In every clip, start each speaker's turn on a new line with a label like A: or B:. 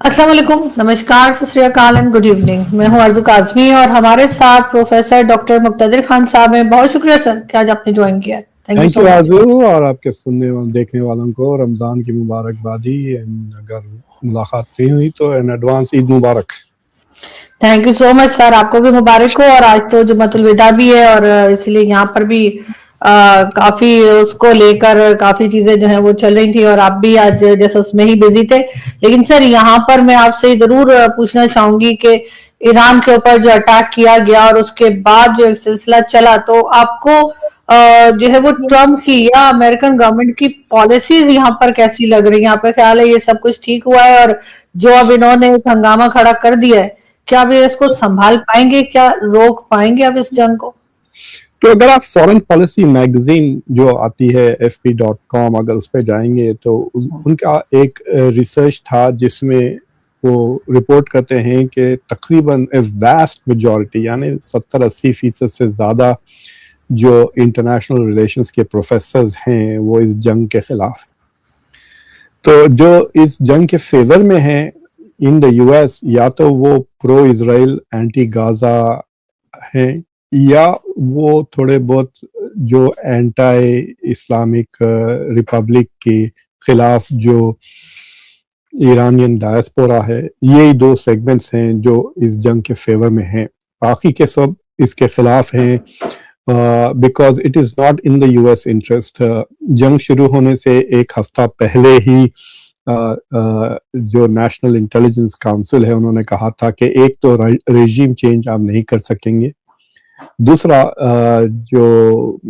A: अस्सलाम वालेकुम, नमस्कार, सत श्री अकाल एंड गुड इवनिंग। मैं हूं आरज़ू काज़मी और हमारे साथ प्रोफेसर डॉक्टर मुक्तदिर खान साहब हैं। बहुत शुक्रिया सर कि आज आपने ज्वाइन किया है। Thank you
B: thank
A: so
B: you
A: much.
B: आजू, और आपके सुनने और देखने वालों को रमज़ान की मुबारकबादी। अगर मुलाकात नहीं हुई तो in advance Eid Mubarak.
A: Thank you so much sir, आपको भी मुबारक हो। और आज तो जुम्मतुल विदा भी है और इसलिए यहाँ पर भी काफी उसको लेकर काफी चीजें जो है वो चल रही थी और आप भी आज जैसे उसमें ही बिजी थे। लेकिन सर यहाँ पर मैं आपसे जरूर पूछना चाहूंगी कि ईरान के ऊपर जो अटैक किया गया और उसके बाद जो एक सिलसिला चला, तो आपको जो है वो ट्रम्प की या अमेरिकन गवर्नमेंट की पॉलिसीज यहाँ पर कैसी लग रही है? आपका ख्याल है ये सब कुछ ठीक हुआ है? और जो अब इन्होंने एक हंगामा खड़ा कर दिया है, क्या अब ये इसको संभाल पाएंगे? क्या रोक पाएंगे अब इस जंग को?
B: तो अगर आप फॉरेन पॉलिसी मैगजीन जो आती है fp.com, अगर उस पर जाएंगे तो उनका एक रिसर्च था जिसमें वो रिपोर्ट करते हैं कि तकरीबन वास्ट मेजॉरिटी यानी 70-80% से ज़्यादा जो इंटरनेशनल रिलेशंस के प्रोफेसर्स हैं वो इस जंग के खिलाफ। तो जो इस जंग के फेवर में है इन द यूएस, या तो वो प्रो इजराइल एंटी गाजा हैं, या वो थोड़े बहुत जो एंटी इस्लामिक रिपब्लिक के खिलाफ जो ईरानियन डायस्पोरा है, यही दो सेगमेंट्स हैं जो इस जंग के फेवर में हैं। बाकी के सब इसके खिलाफ हैं because it is not in the US interest. जंग शुरू होने से एक हफ्ता पहले ही जो नेशनल इंटेलिजेंस काउंसिल है उन्होंने कहा था कि एक तो रेजिम चेंज आप नहीं कर सकेंगे, दूसरा जो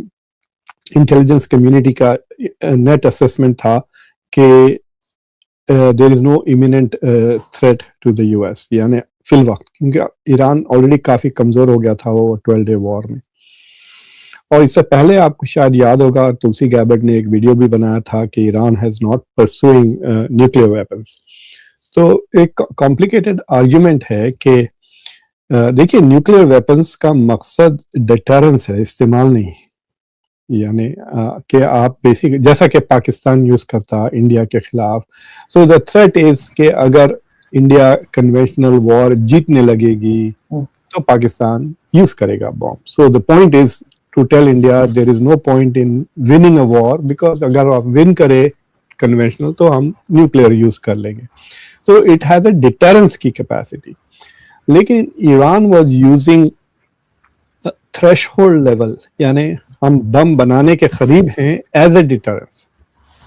B: इंटेलिजेंस कम्युनिटी का नेट असेसमेंट था कि there is no imminent threat to the US, यानी फिल वक्त, क्योंकि ईरान ऑलरेडी काफ़ी कमज़ोर हो गया था वो 12 डे वॉर में। और इससे पहले आपको शायद याद होगा तुलसी गैबर्ट ने एक वीडियो भी बनाया था कि Iran has not pursuing nuclear weapons. तो एक कॉम्प्लिकेटेड आर्ग्यूमेंट है कि देखिए, न्यूक्लियर वेपन्स का मकसद डिटरेंस है, इस्तेमाल नहीं। यानी कि आप बेसिक जैसा कि पाकिस्तान यूज करता इंडिया के खिलाफ, सो द थ्रेट इज कि अगर इंडिया कन्वेंशनल वॉर जीतने लगेगी तो पाकिस्तान यूज करेगा bomb. So the point is to tell India there is no point in winning a war, because अगर आप विन करे कन्वेंशनल तो हम न्यूक्लियर यूज कर लेंगे। So it has a deterrence की कैपेसिटी। लेकिन Iran was using threshold level, यानी हम बम बनाने के करीब हैं एज ए डिटरेंस,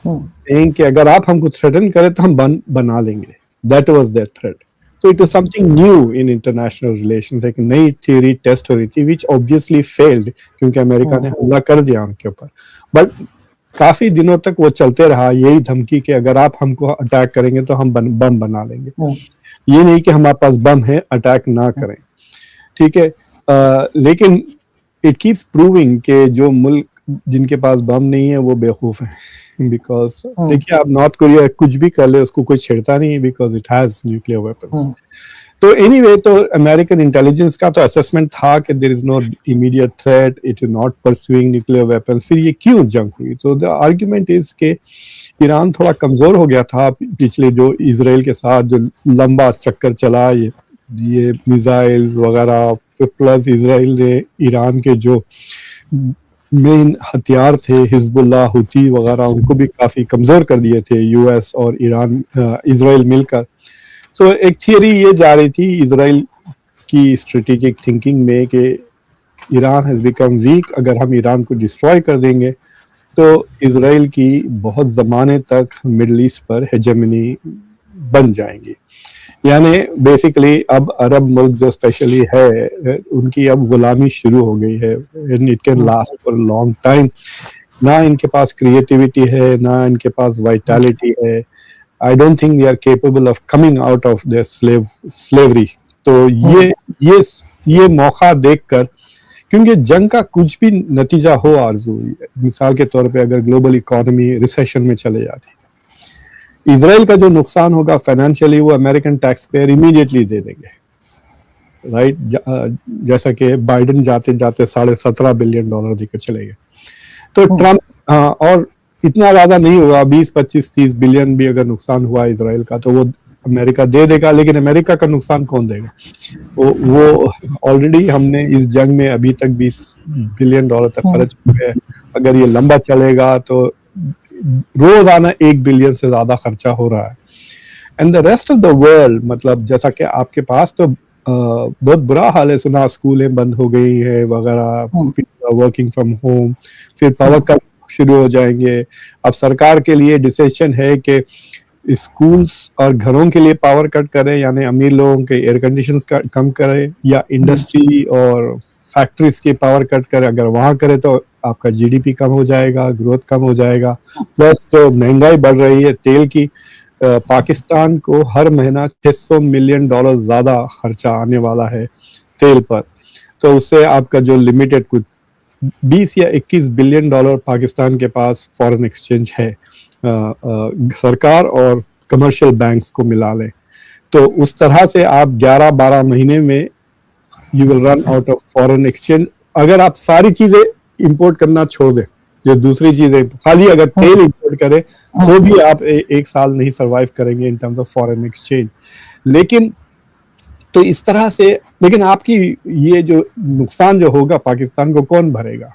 B: सेइंग कि अगर आप हमको थ्रेटन करें तो हम बना लेंगे। That was their threat. तो it was something new in international relations, एक नई थ्योरी टेस्ट हो रही थी विच ऑब्वियसली फेल्ड, क्योंकि अमेरिका ने हमला कर दिया उनके ऊपर। बट काफी दिनों तक वो चलते रहा, यही धमकी कि अगर आप हमको अटैक करेंगे तो हम बम बना लेंगे। ये नहीं कि हमारे पास बम है, अटैक ना करें, ठीक है। लेकिन इट कीप्स प्रूविंग कि जो मुल्क जिनके पास बम नहीं है वो बेवकूफ है। बिकॉज देखिए, आप नॉर्थ कोरिया कुछ भी कर ले उसको कोई छेड़ता नहीं, because it has nuclear weapons. तो एनीवे, तो अमेरिकन इंटेलिजेंस का तो असेसमेंट था कि there is no immediate threat, it is not pursuing nuclear weapons. फिर ये क्यों जंग हुई? तो द आर्ग्यूमेंट इज के ईरान थोड़ा कमजोर हो गया था पिछले जो इसराइल के साथ जो लंबा चक्कर चला, ये मिसाइल्स वगैरह, प्लस इसराइल ने ईरान के जो मेन हथियार थे हिजबुल्लाह, हुती वगैरह, उनको भी काफ़ी कमज़ोर कर दिए थे यूएस और ईरान इसराइल मिलकर। सो एक थियरी ये जा रही थी इसराइल की स्ट्रेटेजिक थिंकिंग में कि ईरान हैज़ बिकम वीक, अगर हम ईरान को डिस्ट्रॉय कर देंगे तो इसराइल की बहुत ज़माने तक मिडल ईस्ट पर हेजेमनी बन जाएंगी। यानी बेसिकली अब अरब मुल्क जो स्पेशली है उनकी अब गुलामी शुरू हो गई है, and it can last for long time. ना इनके पास क्रिएटिविटी है, ना इनके पास वाइटैलिटी है। I don't think they are capable of coming out of their slavery. तो ये मौका देखकर, क्योंकि जंग का कुछ भी नतीजा हो आरजू, मिसाल के तौर पे अगर ग्लोबल इकोनॉमी रिसेशन में चले जाती, इसराइल का जो नुकसान होगा फाइनेंशियली वो अमेरिकन टैक्स पेयर इमीडिएटली दे देंगे, राइट। जैसा कि बाइडेन जाते जाते $17.5 बिलियन देकर चले गए। तो ट्रम्प और इतना ज्यादा नहीं होगा, 20, 25, 30 बिलियन भी अगर नुकसान हुआ इसराइल का तो वो अमेरिका दे देगा, लेकिन अमेरिका का नुकसान कौन देगा? वो ऑलरेडी हमने इस जंग में अभी तक $20 बिलियन तक खर्च किए हैं। अगर ये लंबा चलेगा तो रोजाना 1 बिलियन से ज्यादा खर्चा हो रहा है। And the rest of the world, मतलब जैसा कि आपके पास तो बहुत बुरा हाल है, सुना स्कूलें बंद हो गई है वगैरह, वर्किंग फ्रॉम होम, फिर पावर कट शुरू हो जाएंगे। अब सरकार के लिए डिसीजन है कि स्कूल्स और घरों के लिए पावर कट करें, यानी अमीर लोगों के एयर कंडीशन कम करें, या इंडस्ट्री और फैक्ट्रीज की पावर कट करें। अगर वहां करें तो आपका जीडीपी कम हो जाएगा, ग्रोथ कम हो जाएगा। प्लस जो महंगाई बढ़ रही है तेल की, पाकिस्तान को हर महीना $600 मिलियन ज्यादा खर्चा आने वाला है तेल पर। तो उससे आपका जो लिमिटेड कुछ 20 या 21 बिलियन डॉलर पाकिस्तान के पास फॉरेन एक्सचेंज है, सरकार और कमर्शियल बैंक्स को मिला ले, तो उस तरह से आप 11-12 महीने में you will run out of foreign exchange. अगर आप सारी चीजें इंपोर्ट करना छोड़ दें, जो दूसरी चीजें, खाली अगर तेल इंपोर्ट करें तो भी आप एक साल नहीं सरवाइव करेंगे in terms of foreign exchange. लेकिन तो इस तरह से, लेकिन आपकी ये जो नुकसान जो होगा पाकिस्तान को कौन भरेगा?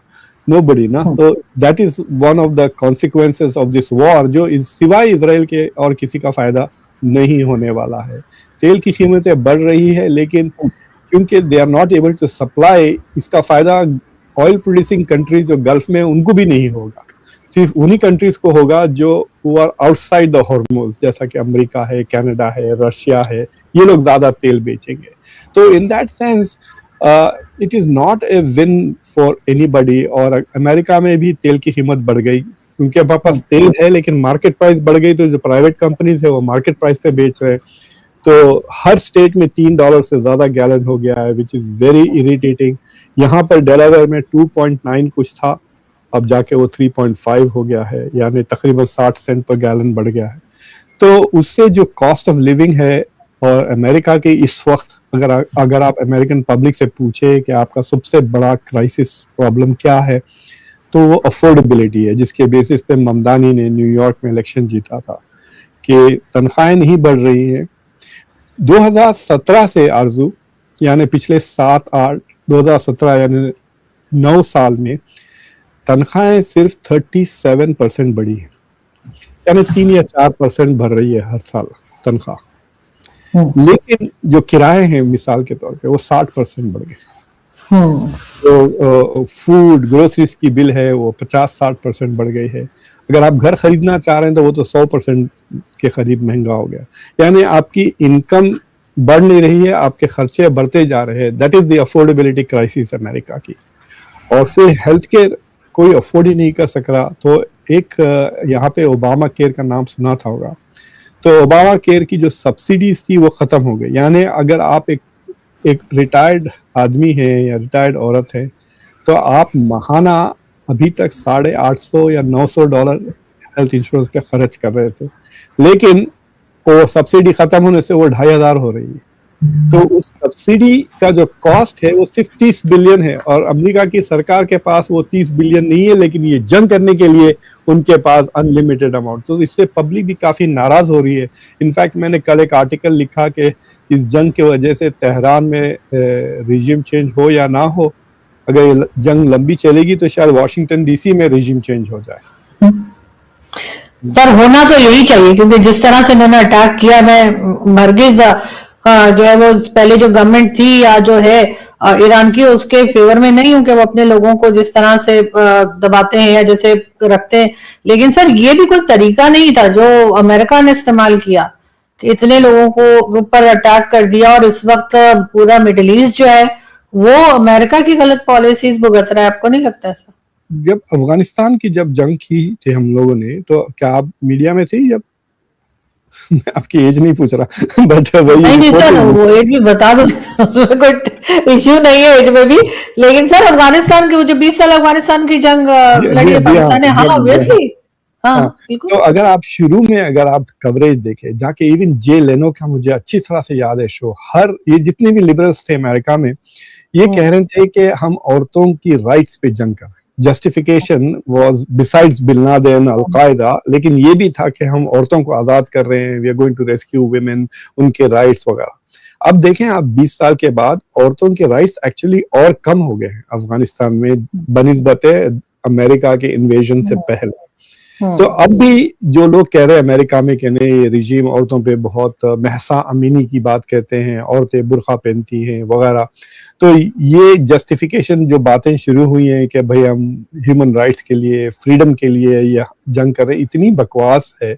B: नोबडी ना। तो that is one of the consequences of this war, जो सिवाय इजराइल के और किसी का फायदा नहीं होने वाला है। तेल की कीमतें बढ़ रही है, लेकिन क्योंकि they are not able to supply, इसका फायदा ऑयल प्रोड्यूसिंग कंट्रीज जो गल्फ में, उनको भी नहीं होगा। सिर्फ उन्हीं कंट्रीज को होगा जो who are outside the Hormuz, जैसा कि अमेरिका है, कनाडा है, रशिया है, ये लोग ज्यादा तेल बेचेंगे। तो in that sense it is not a win for anybody. और अमेरिका में भी तेल की कीमत बढ़ गई, क्योंकि अब पास तेल है लेकिन मार्केट प्राइस बढ़ गई, तो जो प्राइवेट कंपनीज है वो मार्केट प्राइस पे बेच रहे हैं। तो हर स्टेट में $3 से ज्यादा गैलन हो गया है, विच इज वेरी इरिटेटिंग। यहाँ पर डेलावेयर में 2.9 कुछ था, अब जाके वो 3.5 हो गया है, यानी तकरीबन 60 सेंट पर गैलन बढ़ गया है। तो उससे जो कॉस्ट ऑफ लिविंग है, और अमेरिका की इस वक्त अगर आप अमेरिकन पब्लिक से पूछे कि आपका सबसे बड़ा क्राइसिस प्रॉब्लम क्या है, तो वो अफोर्डेबिलिटी है, जिसके बेसिस पे ममदानी ने न्यूयॉर्क में इलेक्शन जीता था, कि तनख्वाहें नहीं बढ़ रही हैं। 2017 से आरजू, यानी पिछले 2017 यानी 9 साल में तनख्वाहें सिर्फ 37% बढ़ी है, यानी 3 या 4% बढ़ रही है हर साल तनख्वाह। लेकिन जो किराए हैं मिसाल के तौर पे वो 60% बढ़ गए। तो फूड ग्रोसरीज की बिल है वो 50-60% बढ़ गई है। अगर आप घर खरीदना चाह रहे हैं तो वो तो 100% के करीब महंगा हो गया। यानी आपकी इनकम बढ़ नहीं रही है, आपके खर्चे बढ़ते जा रहे हैं। That is the affordability crisis America की। और फिर हेल्थ केयर कोई अफोर्ड ही नहीं कर सक रहा। तो एक यहाँ पे ओबामा केयर का नाम सुना था होगा, तो ओबामा केयर की जो सब्सिडीज थी वो खत्म हो गई। यानी अगर आप एक रिटायर्ड आदमी है या रिटायर्ड औरत है, तो आप माहाना अभी तक $850 या $900 हेल्थ इंश्योरेंस पे खर्च कर रहे थे, लेकिन वो सब्सिडी खत्म होने से वो 2500 हो रही है। तो उस सब्सिडी का जो कॉस्ट है वो सिर्फ 30 बिलियन है, और अमेरिका की सरकार के पास वो 30 बिलियन नहीं है, लेकिन ये जंग करने के लिए उनके पास अनलिमिटेड अमाउंट। तो इससे पब्लिक भी काफी नाराज हो रही है। इनफैक्ट मैंने कल एक आर्टिकल लिखा कि इस जंग की वजह से तेहरान में रिजीम चेंज हो या ना हो, अगर ये जंग लंबी चलेगी तो शायद वाशिंगटन डीसी में रिजीम चेंज हो जाए।
A: सर होना तो यही चाहिए, क्योंकि जिस तरह से उन्होंने अटैक किया, मैं हरगिज जो है वो पहले जो गवर्नमेंट थी या जो है ईरान की, उसके फेवर में नहीं हूं कि वो अपने लोगों को जिस तरह से दबाते हैं या जैसे रखते हैं। लेकिन सर ये भी कोई तरीका नहीं था जो अमेरिका ने इस्तेमाल किया कि इतने लोगों को ऊपर अटैक कर दिया, और इस वक्त पूरा मिडिल ईस्ट जो है वो अमेरिका की गलत पॉलिसीज भुगत रहा है। आपको नहीं लगता सर?
B: जब अफगानिस्तान की जंग की थी हम लोगों ने, तो क्या आप मीडिया में थी जब? मैं आपकी एज नहीं पूछ रहा, बट वही
A: नहीं सर, वो एज भी बता दो, उसमें कोई इश्यू नहीं है एज में भी। लेकिन सर अफगानिस्तान की वो जो 20 साल अफगानिस्तान की जंग लड़ी है पाकिस्तान ने, हाँ ऑब्वियसली, हाँ
B: तो अगर आप शुरू में अगर आप कवरेज देखें जाके, इवन जे लेनो का मुझे अच्छी तरह से याद है शो, ये जितने भी लिबरल्स थे अमेरिका में, ये कह रहे थे कि हम औरतों की राइट्स पे जंग कर रहे हैं। Justification was besides bin Laden, al-Qaeda, लेकिन ये भी था कि हम औरतों को आज़ाद कर रहे हैं, we are going to rescue women, उनके राइट्स वगैरह। अब देखें आप 20 साल के बाद औरतों के राइट्स एक्चुअली और कम हो गए हैं अफगानिस्तान में बनिस्बत अमेरिका के इन्वेजन से पहले। तो अब भी जो लोग कह रहे हैं अमेरिका में कि नहीं ये रिजीम औरतों पे बहुत महसा अमीनी की बात कहते हैं, औरतें बुर्का पहनती हैं वगैरह, तो ये जस्टिफिकेशन जो बातें शुरू हुई हैं कि भाई हम ह्यूमन राइट्स के लिए, फ्रीडम के लिए या जंग कर रहे हैं, इतनी बकवास है।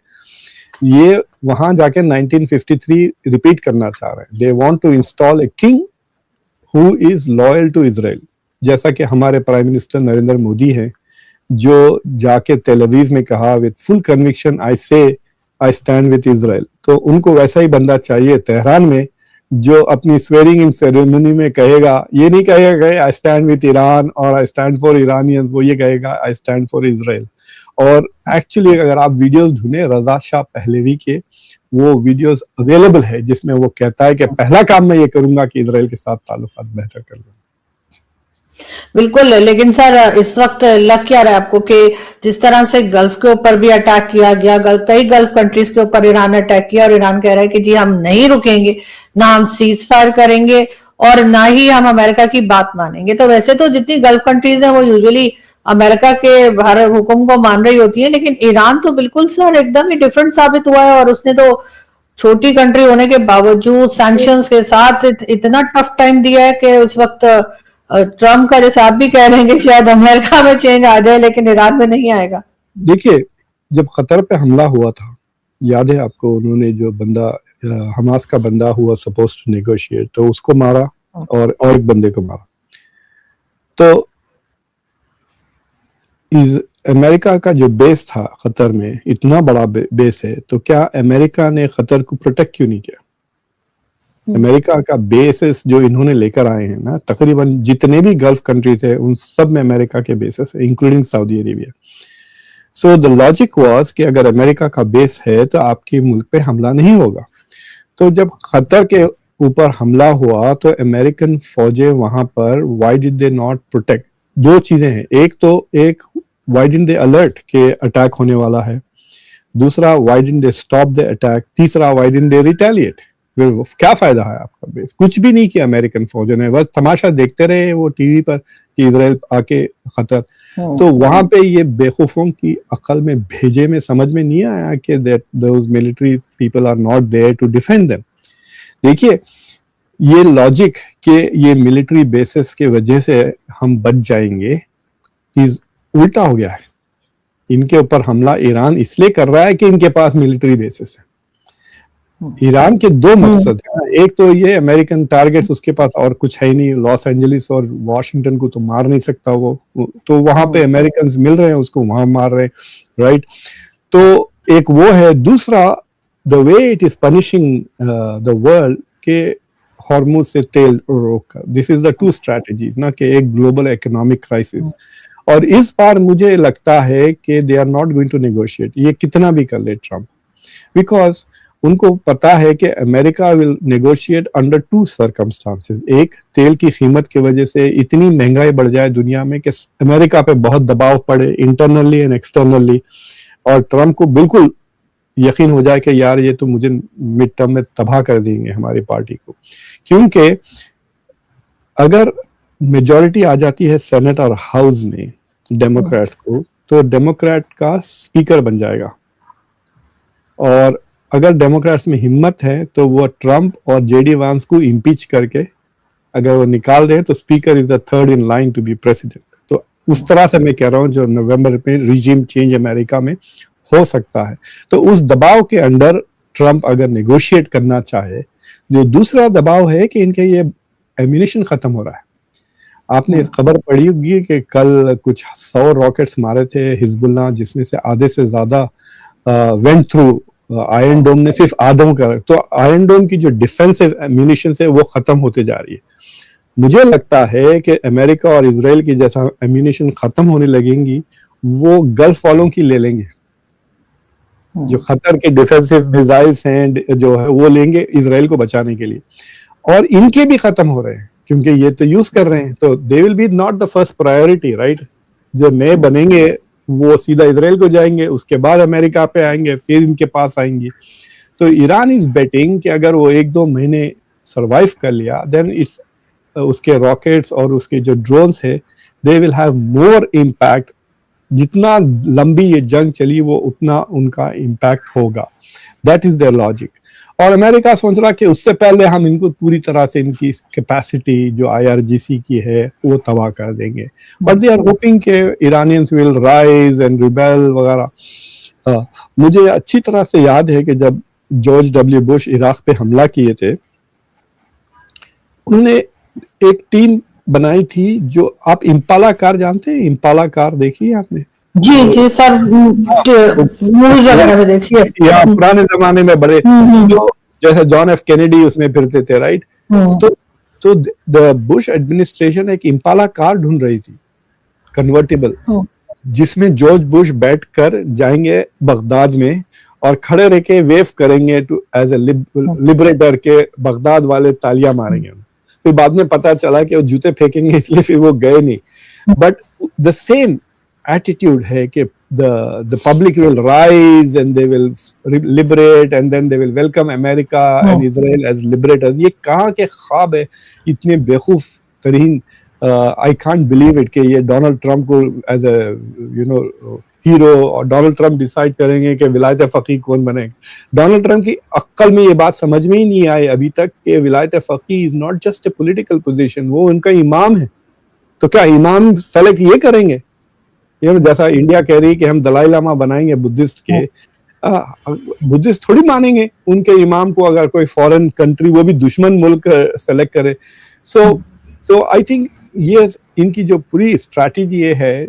B: ये वहां जाके 1953 रिपीट करना चाह रहे हैं। They want to install a king who is loyal to Israel, जैसा कि हमारे प्राइम मिनिस्टर नरेंद्र मोदी हैं, जो जाके तेल अवीव में कहा विद फुल कन्विक्शन आई से आई स्टैंड विद इजराइल। तो उनको वैसा ही बंदा चाहिए तेहरान में जो अपनी स्वेरिंग इन सेरेमनी में कहेगा, ये नहीं कहेगा आई स्टैंड विद ईरान और आई स्टैंड फॉर ईरानियंस, वो ये कहेगा आई स्टैंड फॉर इजराइल। और एक्चुअली अगर आप वीडियोस ढूंढे रजा शाह पहलवी के, वो वीडियोस अवेलेबल है जिसमें वो कहता है कि पहला काम मैं ये करूंगा कि इजराइल के साथ ताल्लुकात बेहतर कर लूंगा।
A: बिल्कुल, लेकिन सर इस वक्त लग क्या रहा है आपको कि जिस तरह से गल्फ के ऊपर भी अटैक किया गया, कई गल्फ कंट्रीज के ऊपर ईरान ने अटैक किया और ईरान कह रहा है कि जी हम नहीं रुकेंगे, ना हम सीज फायर करेंगे और ना ही हम अमेरिका की बात मानेंगे। तो वैसे तो जितनी गल्फ कंट्रीज हैं वो यूजुअली अमेरिका के हर हुक्म को मान रही होती है, लेकिन ईरान तो बिल्कुल सर एकदम ही डिफरेंट साबित हुआ है और उसने तो छोटी कंट्री होने के बावजूद सैंक्शंस के साथ इतना टफ टाइम दिया है कि उस वक्त ट्रम्प का जैसे आप भी कह रहे हैं कि शायद अमेरिका में चेंज आ जाए लेकिन ईरान में नहीं आएगा।
B: देखिए, जब कतर पे हमला हुआ था, याद है आपको, उन्होंने जो बंदा हमास का बंदा हुआ सपोज टू नेगोशिएट, तो उसको मारा और एक बंदे को मारा। तो अमेरिका का जो बेस था कतर में, इतना बड़ा बेस है, तो क्या अमेरिका ने कतर को प्रोटेक्ट क्यों नहीं किया? अमेरिका का बेसेस जो इन्होंने लेकर आए हैं ना, तकरीबन जितने भी गल्फ कंट्री थे उन सब में अमेरिका के बेसेस है, including Saudi Arabia. So the logic was कि अगर अमेरिका का बेस है तो आपके मुल्क पे हमला नहीं होगा। तो जब कतर के ऊपर हमला हुआ तो अमेरिकन फौजें वहां पर, why did they not protect? दो चीजें हैं, एक व्हाई डिडंट दे अलर्ट के अटैक होने वाला है, दूसरा why didn't they stop the attack, तीसरा व्हाई डिडंट दे रिटेलिएट? क्या फायदा है आपका बेस? कुछ भी नहीं किया अमेरिकन फौजों ने, बस तमाशा देखते रहे वो टीवी पर कि इजराइल आके खतर। तो वहां पे ये बेवकूफों की अकल में भेजे में समझ में नहीं आया कि that those military people are not there to defend them. देखिए, ये लॉजिक कि ये मिलिट्री बेसिस के वजह से हम बच जाएंगे इज उल्टा हो गया है। इनके ऊपर हमला ईरान इसलिए कर रहा है कि इनके पास मिलिट्री बेसिस है। ईरान के दो मकसद है, एक तो ये अमेरिकन टारगेट्स उसके पास और कुछ है ही नहीं, लॉस एंजलिस और वॉशिंगटन को तो मार नहीं सकता वो, तो वहां पे अमेरिकन मिल रहे हैं उसको, वहां मार रहे हैं, राइट? तो एक वो है। दूसरा, the way it is punishing the world के हॉर्मुज से तेल रोककर, this is the two strategies ना, कि एक ग्लोबल इकोनॉमिक क्राइसिस, और इस बार मुझे लगता है कि they are not going to negotiate, ये कितना भी कर ले ट्रम्प, बिकॉज उनको पता है कि America will negotiate under to circumstances. एक, तेल की कीमत की वजह से इतनी महंगाई बढ़ जाए दुनिया में कि अमेरिका पे बहुत दबाव पड़े इंटरनली एंड एक्सटर्नली, और ट्रम्प को बिल्कुल यकीन हो जाए कि यार ये तो मुझे मिड टर्म में तबाह कर देंगे हमारी पार्टी को, क्योंकि अगर मेजॉरिटी आ जाती है सेनेट और हाउस में डेमोक्रेट्स को, तो डेमोक्रेट का स्पीकर बन जाएगा, और अगर डेमोक्रेट्स में हिम्मत है तो वो ट्रम्प और जेडी वांस को इम्पीच करके अगर वो निकाल दें तो speaker is the third in line to be president. तो उस तरह से मैं कह रहा हूं जो नवंबर में रिजीम चेंज अमेरिका में हो सकता है। तो उस दबाव के अंडर ट्रम्प अगर नेगोशिएट करना चाहे, जो दूसरा दबाव है कि इनके ये एम्यूनिशन खत्म हो रहा है। आपने खबर पढ़ी होगी कि कल कुछ 100 रॉकेट्स मारे थे हिजबुल्लाह, जिसमें से आधे से ज्यादा वेंट थ्रू आयरन डोम ने, सिर्फ आधों का। तो आयरन डोम की जो डिफेंसिव एम्यूनिशन है वो खत्म होते जा रही है। मुझे लगता है कि अमेरिका और इजराइल की जैसा एम्यूनिशन खत्म होने लगेंगी, वो गल्फ वालों की ले लेंगे, जो खतर के डिफेंसिव मिसाइल्स हैं जो है वो लेंगे इजराइल को बचाने के लिए, और इनके भी खत्म हो रहे हैं क्योंकि ये तो यूज कर रहे हैं, तो they will be not the first priority, right? जो नए बनेंगे वो सीधा इसराइल को जाएंगे, उसके बाद अमेरिका पे आएंगे, फिर इनके पास आएंगी। तो ईरान इज बेटिंग कि अगर वो 1-2 महीने सरवाइव कर लिया, देन इट्स उसके रॉकेट्स और उसके जो ड्रोन्स है, they will have more impact. जितना लंबी ये जंग चली वो उतना उनका इम्पैक्ट होगा। That is their logic. और अमेरिका सोच रहा कि उससे पहले हम इनको पूरी तरह से इनकी कैपेसिटी जो IRGC की है वो तबाह कर देंगे। बट दे आर होपिंग के Iranians will rise and rebel वगैरह। मुझे अच्छी तरह से याद है कि जब जॉर्ज W. बुश इराक पे हमला किए थे, उन्होंने एक टीम बनाई थी जो, आप इम्पाला कार जानते हैं? इम्पाला कार देखी है आपने?
A: जी जी सर, मूवीज वगैरह में देखिए।
B: या पुराने जमाने में बड़े जो जैसे जॉन F. कैनेडी उसमें फिरते थे, राइट? तो द बुश एडमिनिस्ट्रेशन एक इम्पाला कार ढूंढ रही थी, कन्वर्टेबल, जिसमें जॉर्ज बुश बैठकर जाएंगे बगदाद में और खड़े रह के वेव करेंगे टू एज ए लिबरेटर के, बगदाद वाले तालियां मारेंगे। फिर बाद में पता चला कि वो जूते फेंकेंगे, इसलिए फिर वो गए नहीं। बट द सेम एटीट्यूड है कि the public will rise and they will liberate and then they will welcome America and Israel as liberators। ये कहाँ के ख्वाब है इतने बेवकूफ तरीन। I can't believe it कि ये डोनाल्ड ट्रम्प को as a हीरो, और डोनाल्ड ट्रम्प डिसाइड करेंगे कि विलायत फकीह कौन बनेगा। डोनाल्ड ट्रम्प की अक्ल में ये बात समझ में ही नहीं आई अभी तक कि विलायत फकीह is not just a political position, वो उनका इमाम है। तो क्या इमाम सेलेक्ट ये करेंगे? जैसा इंडिया कह रही है कि हम दलाई लामा बनाएंगे बुद्धिस्ट के, बुद्धिस्ट थोड़ी मानेंगे उनके इमाम को अगर कोई फॉरेन कंट्री, वो भी दुश्मन मुल्क, सेलेक्ट करे। सो आई थिंक ये इनकी जो पूरी स्ट्रैटेजी है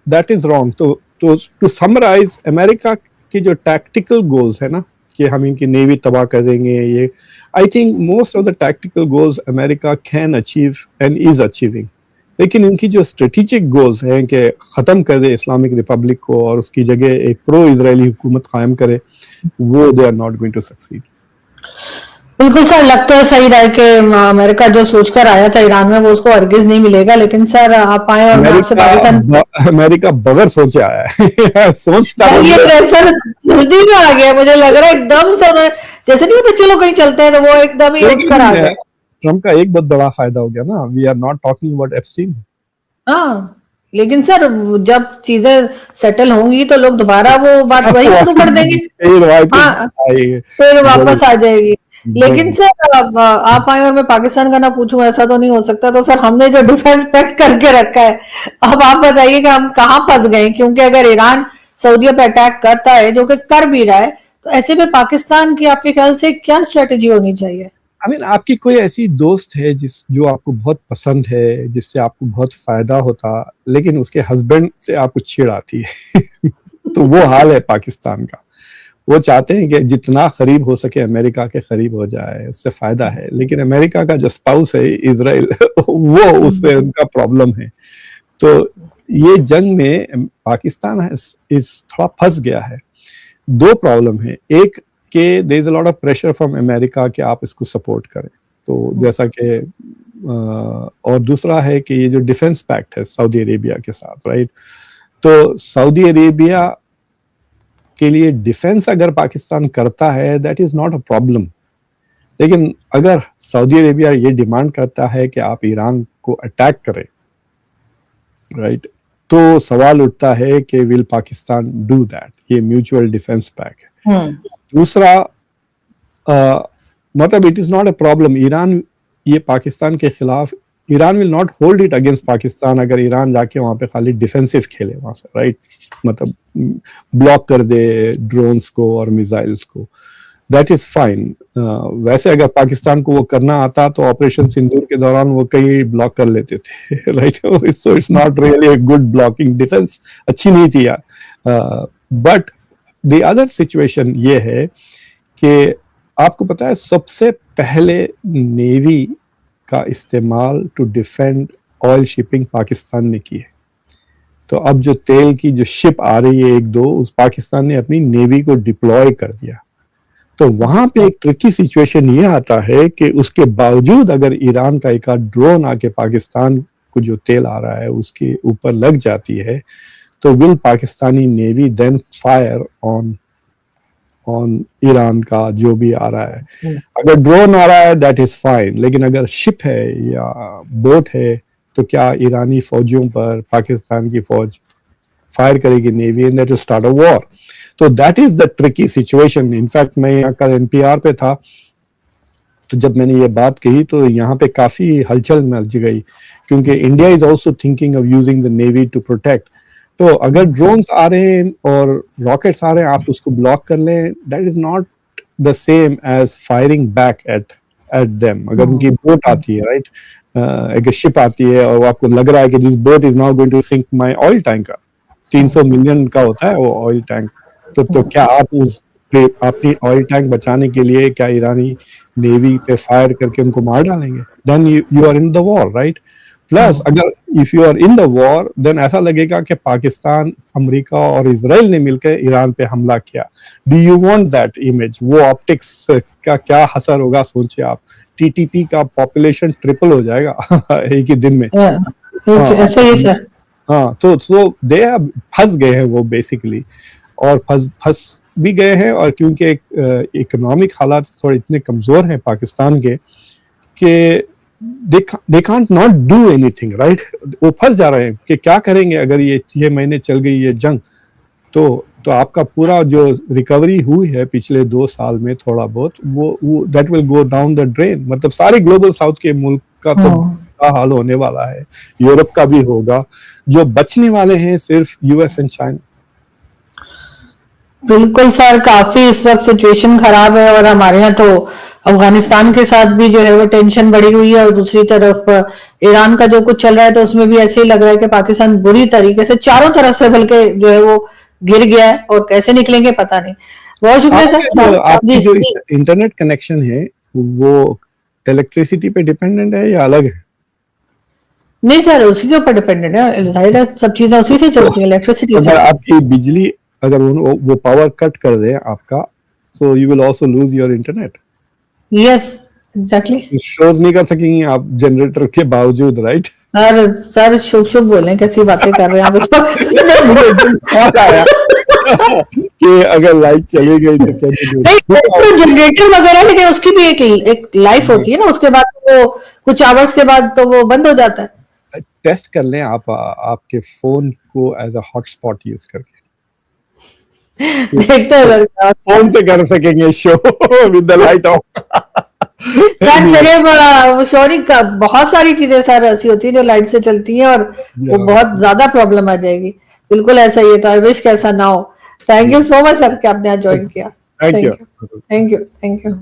B: दैट इज रॉन्ग। तो टू समराइज, अमेरिका की जो टैक्टिकल गोल्स है ना कि हम इनकी नेवी तबाह कर देंगे, ये I think most of the tactical goals America can achieve and is achieving. लेकिन इनकी जो स्ट्रेटेजिक गोल्स हैं कि ख़त्म कर दे इस्लामिक रिपब्लिक को और उसकी जगह एक प्रो इजरायली हुकूमत कायम करे, वो they are not going to succeed.
A: बिल्कुल सर, लगता है सही रहा कि अमेरिका जो सोचकर आया था ईरान में वो उसको हरगिज नहीं मिलेगा। लेकिन सर आप आए और आपसे पाकिस्तान,
B: अमेरिका बगैर सोचे आया है। सोचता
A: ये प्रेशर जल्दी में आ गया, मुझे लग रहा है एकदम समय जैसे नहीं होता चलो कहीं चलते हैं, तो वो एकदम ही उठकर आ गया।
B: ट्रम्प का एक बहुत बड़ा फायदा हो गया ना, we are not talking about Epstein.
A: हाँ, लेकिन सर जब चीजें सेटल होंगी तो लोग दोबारा वो बात वही शुरू कर देंगे, फिर वापस आ जाएगी। लेकिन सर आप आए और मैं पाकिस्तान का ना पूछूं, ऐसा तो नहीं हो सकता। तो सर हमने जो डिफेंस पैक्ट करके रखा है, अब आप बताइए कि हम कहाँ फंस गए? क्योंकि अगर ईरान सऊदीया पे अटैक करता है, जो कि कर भी रहा है, तो ऐसे में पाकिस्तान की आपके ख्याल से क्या स्ट्रेटेजी होनी चाहिए?
B: आपकी कोई ऐसी दोस्त है जो आपको बहुत पसंद है, जिससे आपको बहुत फायदा होता, लेकिन उसके हस्बैंड से आपको चिढ़ आती है तो वो हाल है पाकिस्तान का। वो चाहते हैं कि जितना करीब हो सके अमेरिका के करीब हो जाए, उससे फायदा है। लेकिन अमेरिका का जो स्पाउस है इजराइल वो उससे उनका प्रॉब्लम है। तो ये जंग में पाकिस्तान इस थोड़ा फंस गया है। 2 प्रॉब्लम है, एक कि there is a lot of pressure from America कि आप इसको सपोर्ट करें, तो जैसा कि और दूसरा है कि ये जो डिफेंस पैक्ट है सऊदी अरेबिया के साथ, राइट? तो सऊदी अरेबिया के लिए डिफेंस अगर पाकिस्तान करता है that is not a problem. लेकिन अगर सऊदी अरेबिया ये डिमांड करता है कि आप ईरान को अटैक करें, राइट, तो सवाल उठता है कि विल पाकिस्तान डू दैट? ये म्यूचुअल डिफेंस पैक्ट है। दूसरा मतलब it is not a problem, Iran ये पाकिस्तान के खिलाफ, Iran will not hold it against Pakistan अगर ईरान जाके वहां पे खाली डिफेंसिव खेले वहां से, राइट? मतलब ब्लॉक कर दे ड्रोन्स को और मिसाइल्स को, दैट इज फाइन। वैसे अगर पाकिस्तान को वो करना आता तो ऑपरेशन सिंदूर के दौरान वो कई ब्लॉक कर लेते थे, right? So it's not really a good blocking, defence अच्छी नहीं थी यार। बट द अदर सिचुएशन ये है कि आपको पता है सबसे पहले नेवी का इस्तेमाल to defend oil shipping Pakistan ने की है। तो अब जो तेल की जो शिप आ रही है 1-2, उस पाकिस्तान ने अपनी नेवी को डिप्लॉय कर दिया। तो वहां पे एक ट्रिकी सिचुएशन ये आता है कि उसके बावजूद अगर ईरान का एक ड्रोन आके पाकिस्तान को जो तेल आ रहा है उसके ऊपर लग जाती है, तो will Pakistani navy then fire on Iran का जो भी आ रहा है। अगर ड्रोन आ रहा है दैट इज फाइन, लेकिन अगर शिप है या बोट है तो क्या ईरानी फौजियों पर पाकिस्तान की फौज फायर करेगी navy, and that will start a war. तो that is the tricky situation. In fact मैं यहाँ कल एनपीआर पे था, तो जब मैंने ये बात कही तो यहाँ पे काफी हलचल मच गई, क्योंकि India is also thinking of using the navy to protect. तो अगर ड्रोन्स आ रहे हैं और रॉकेट्स आ रहे हैं, आप उसको ब्लॉक कर लें, that is not the same as firing back at them. अगर उनकी बोट आती है, राइट, एक शिप आती है और आपको लग रहा है कि this boat is now going to sink my oil tanker, 300 million का होता है वो ऑयल टैंक, तो क्या आप उस अपनी ऑयल टैंक बचाने के लिए क्या ईरानी नेवी पे फायर करके उनको मार डालेंगे? Then you are in the war, right. Plus अगर if you are in the war then ऐसा लगेगा कि पाकिस्तान, अमेरिका और इजराइल ने मिलकर ईरान पे हमला किया। Do you want that image? वो ऑप्टिक्स का क्या असर होगा सोचिए आप। टीटीपी का पॉपुलेशन ट्रिपल हो जाएगा एक ही दिन में।
A: ऐसा ही सर।
B: हाँ, तो दे फंस गए हैं वो बेसिकली, और फंस भी गए हैं, और क्योंकि इकोनॉमिक हालात थोड़े इतने कमजोर हैं पाकिस्तान के कि they can't not do anything, right? वो फंस जा रहे हैं कि क्या करेंगे अगर ये 6 महीने चल गई ये जंग, तो आपका पूरा जो रिकवरी हुई है पिछले 2 साल में थोड़ा बहुत वो that will go down the drain. मतलब सारे ग्लोबल साउथ के मुल्क का तो हाल होने वाला है, यूरोप का भी होगा, जो बचने वाले हैं सिर्फ यूएस एंड चाइना।
A: बिल्कुल सर, काफी इस वक्त सिचुएशन खराब है, और हमारे यहाँ तो अफगानिस्तान के साथ भी जो है वो टेंशन बढ़ी हुई है, और दूसरी तरफ ईरान का जो कुछ चल रहा है, तो उसमें भी ऐसे ही लग रहा है कि पाकिस्तान बुरी तरीके से चारों तरफ से बल्कि जो है वो गिर गया है, और कैसे निकलेंगे पता नहीं। बहुत शुक्रिया सर।
B: आपकी जो इंटरनेट कनेक्शन है वो इलेक्ट्रिसिटी पे डिपेंडेंट है या अलग है?
A: नहीं सर, उसी के ऊपर डिपेंडेंट है, जाहिर है सब चीजें उसी से चलती हैं, इलेक्ट्रिसिटी से।
B: अगर आपकी बिजली अगर वो पावर कट कर दे आपका, so you will also lose your internet.
A: Yes, exactly.
B: Shows नहीं कर सकेंगे आप जनरेटर के बावजूद, राइट?
A: सर शुभ शुभ बोलें, कैसी बातें कर रहे हैं आप?
B: कि अगर लाइट चली गई तो क्या
A: जनरेटर वगैरह, लेकिन उसकी भी एक लाइफ होती है ना, उसके बाद वो कुछ आवर्स के बाद तो वो बंद हो जाता है।
B: टेस्ट कर लें आप आपके फोन को एज अ हॉटस्पॉट यूज करके,
A: देखते हैं
B: फोन से कर सकेंगे show with the light of.
A: Sir चलिए, सॉरी का बहुत सारी चीजें सर ऐसी होती है जो लाइट से चलती है, और वो बहुत ज्यादा प्रॉब्लम आ जाएगी। बिल्कुल ऐसा ही है, तो आई विश कैसा ना हो। Thank you so much sir कि आपने आज ज्वाइन किया।
B: Thank you.
A: Thank you.